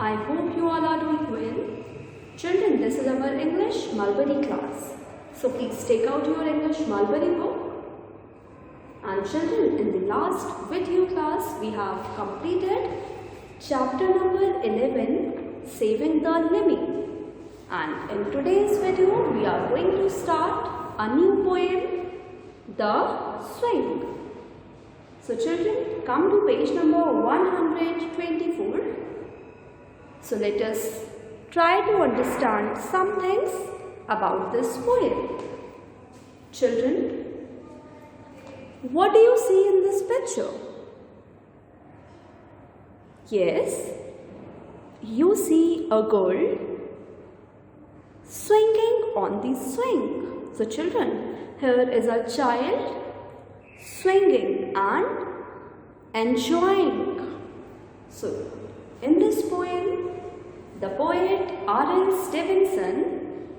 I hope you all are doing well. Children, this is our English Mulberry class. So please take out your English Mulberry book. And children, in the last video class, we have completed chapter number 11, Saving the Lemmy. And in today's video, we are going to start a new poem, The Swing. So children, come to page number 124. So let us try to understand some things about this poem. Children, what do you see in this picture? Yes, you see a girl swinging on the swing. So children, here is a child swinging and enjoying. So in this poem, the poet R.L. Stevenson,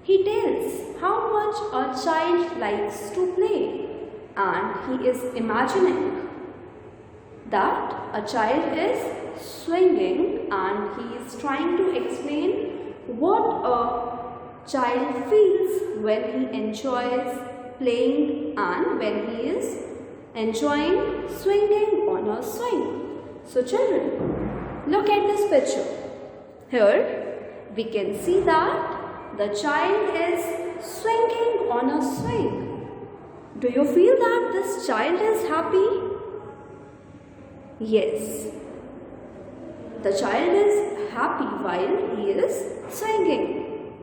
he tells how much a child likes to play. And he is imagining that a child is swinging and he is trying to explain what a child feels when he enjoys playing and when he is enjoying swinging on a swing. So children, look at this picture. Here we can see that the child is swinging on a swing. Do you feel that this child is happy? Yes. The child is happy while he is swinging.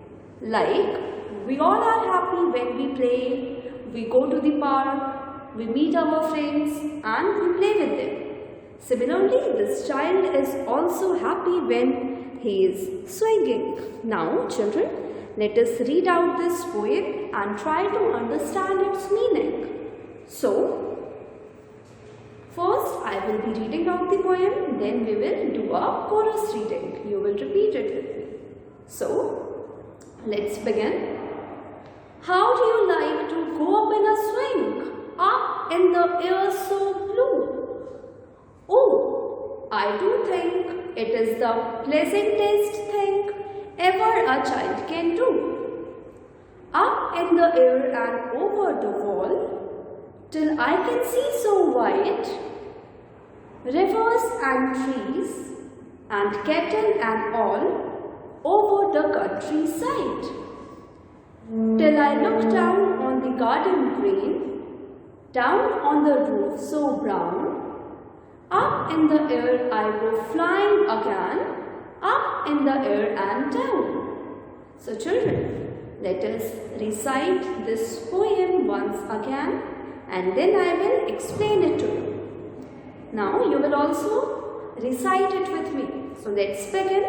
Like we all are happy when we play, we go to the park, we meet our friends and we play with them. Similarly, this child is also happy when he is swinging. Now, children, let us read out this poem and try to understand its meaning. So, first I will be reading out the poem, then we will do a chorus reading. You will repeat it with me. So, let's begin. How do you like to go up in a swing, up in the air so blue? Oh, I do think it is the pleasantest thing ever a child can do. Up in the air and over the wall, till I can see so wide, rivers and trees and cattle and all over the countryside. Till I look down on the garden green, down on the roof so brown, up in the air I go flying again, up in the air and down. So children, let us recite this poem once again and then I will explain it to you. Now you will also recite it with me. So let's begin.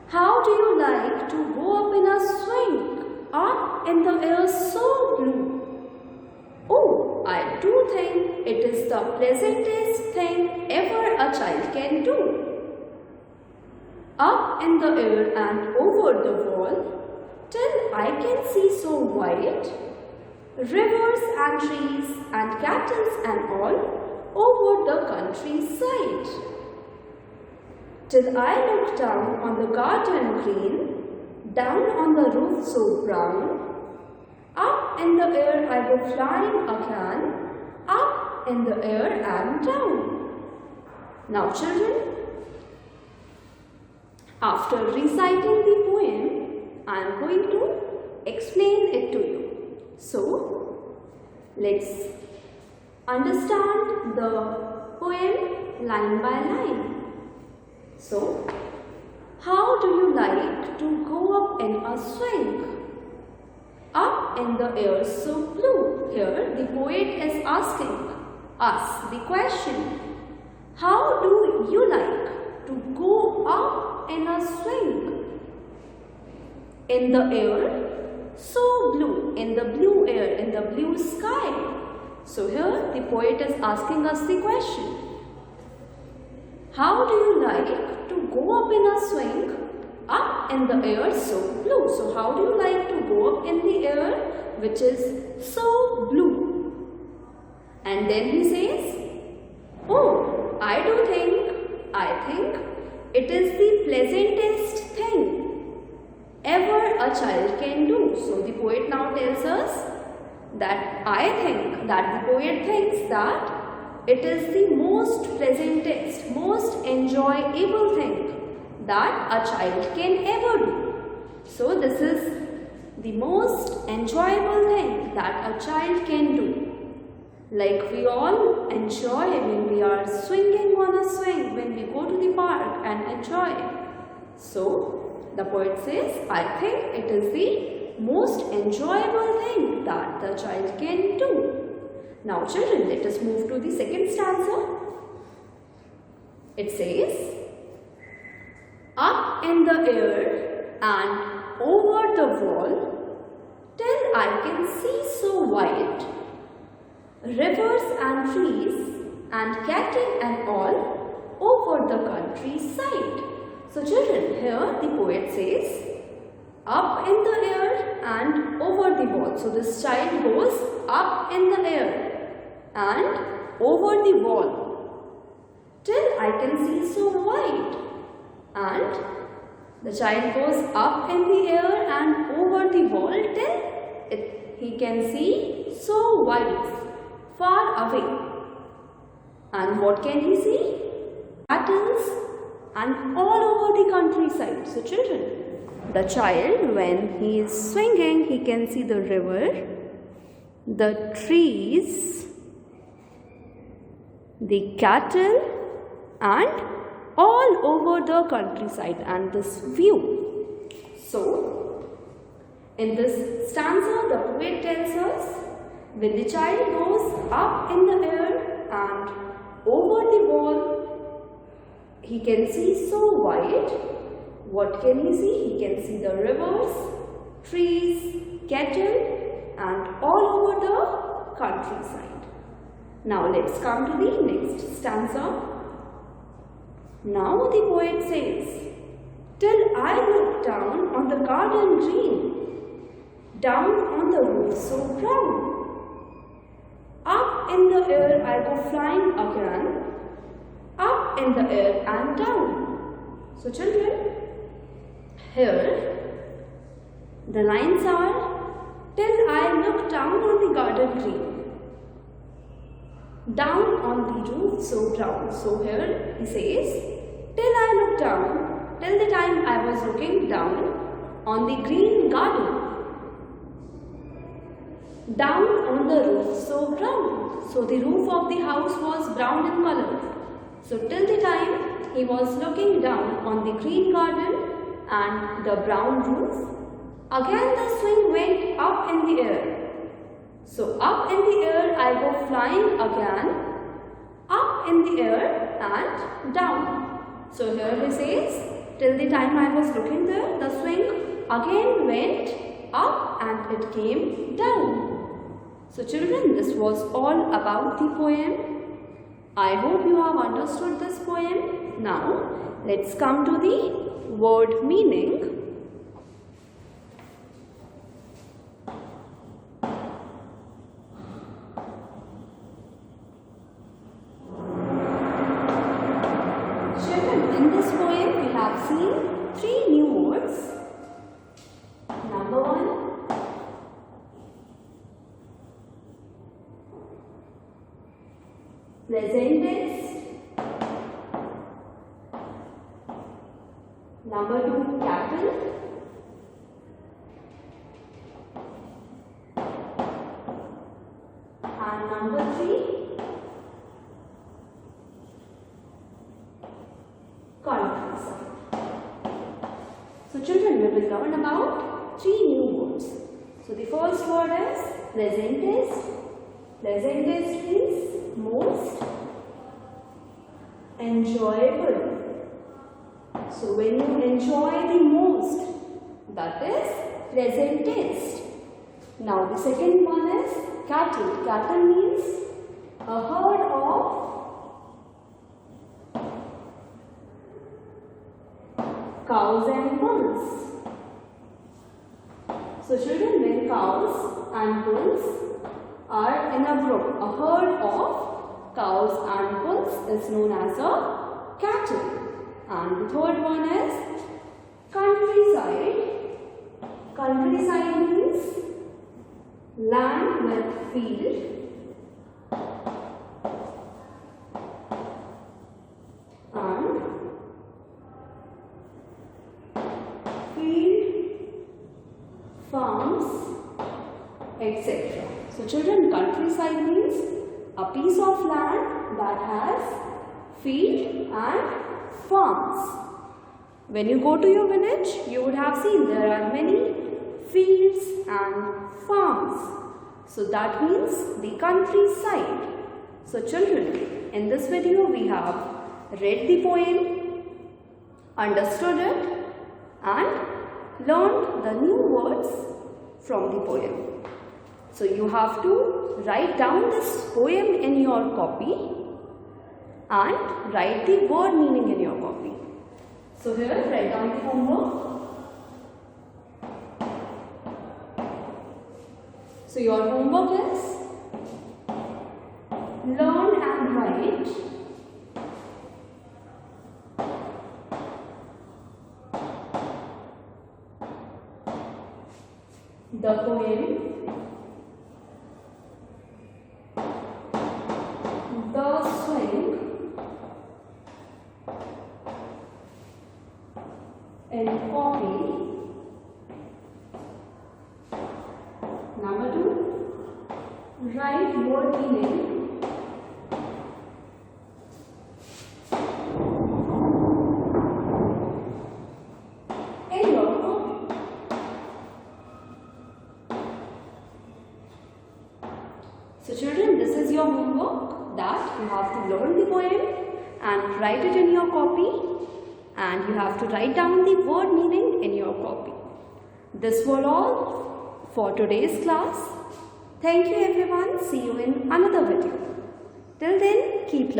How do you like to go up in a swing, up in the air so blue? Oh, I do think it is the pleasantest thing ever a child can do. Up in the air and over the wall, till I can see so wide, rivers and trees and cattle and all over the countryside. Till I look down on the garden green, down on the roof so brown, up in the air I go flying again, up in the air and down. Now children, after reciting the poem, I am going to explain it to you. So, let's understand the poem line by line. So, how do you like to go up in a swing? Up in the air so blue. Here the poet is asking us the question, how do you like to go up in a swing? In the air so blue, in the blue air, in the blue sky. So here the poet is asking us the question, how do you like to go up in a swing, up in the air so blue? So how do you like to go up in the air which is so blue? And then he says, oh, I think it is the pleasantest thing ever a child can do. So the poet now tells us that the poet thinks that it is the most pleasantest, most enjoyable thing that a child can ever do. So this is the most enjoyable thing that a child can do. Like we all enjoy when we are swinging on a swing, when we go to the park and enjoy. So the poet says, I think it is the most enjoyable thing that the child can do. Now children, let us move to the second stanza. It says, up in the air and over the wall, till I can see so wide, rivers and trees and cattle and all over the countryside. So children, here the poet says, up in the air and over the wall. So this child goes up in the air and over the wall till I can see so wide. And the child goes up in the air and over the wall till he can see so wide, far away. And what can he see? Cattle and all over the countryside. So children, the child, when he is swinging, he can see the river, the trees, the cattle and all over the countryside and this view. So, in this stanza, the poet tells us, when the child goes up in the air and over the wall, he can see so wide. What can he see? He can see the rivers, trees, cattle and all over the countryside. Now let's come to the next stanza. Now the poet says, till I look down on the garden green, down on the roof so brown, up in the air I go flying again, up in the air and down. So children, here the lines are, till I look down on the garden green, down on the roof so brown. So here he says, till I look down, till the time I was looking down on the green garden, down on the roof so brown. So the roof of the house was brown in color. So till the time he was looking down on the green garden and the brown roof, again the swing went up in the air. So up in the air I go flying again, up in the air and down. So here he says, till the time I was looking there, the swing again went up and it came down. So children, this was all about the poem. I hope you have understood this poem. Now let's come to the word meaning. In this poem, we have seen 3 new words. Number 1, presentest. Number 2, cattle. And number 3, countryside. So children, we will learn about 3 new words. So the first word is presentest. Presentest means most enjoyable. So when you enjoy the most, that is presentest. Now the second one is cattle. Cattle means a herd of cows and bulls. So children, when cows and bulls are in a group, a herd of cows and bulls is known as a cattle. And the third one is countryside. Countryside means land with field. And field, farms, etc. So children, countryside means a piece of land that has field and farms. When you go to your village, you would have seen there are many fields and farms. So that means the countryside. So children, in this video we have read the poem, understood it and learned the new words from the poem. So you have to write down this poem in your copy and write the word meaning in your copy. So here, write down the homework. So your homework is learn and write the poem The Swing in copy. Number 2, write word meaning in your copy. So children, this is your homework, that you have to learn the poem and write it in your copy, and you have to write down the word meaning in your copy. This was all for today's class. Thank you everyone. See you in another video. Till then, keep learning.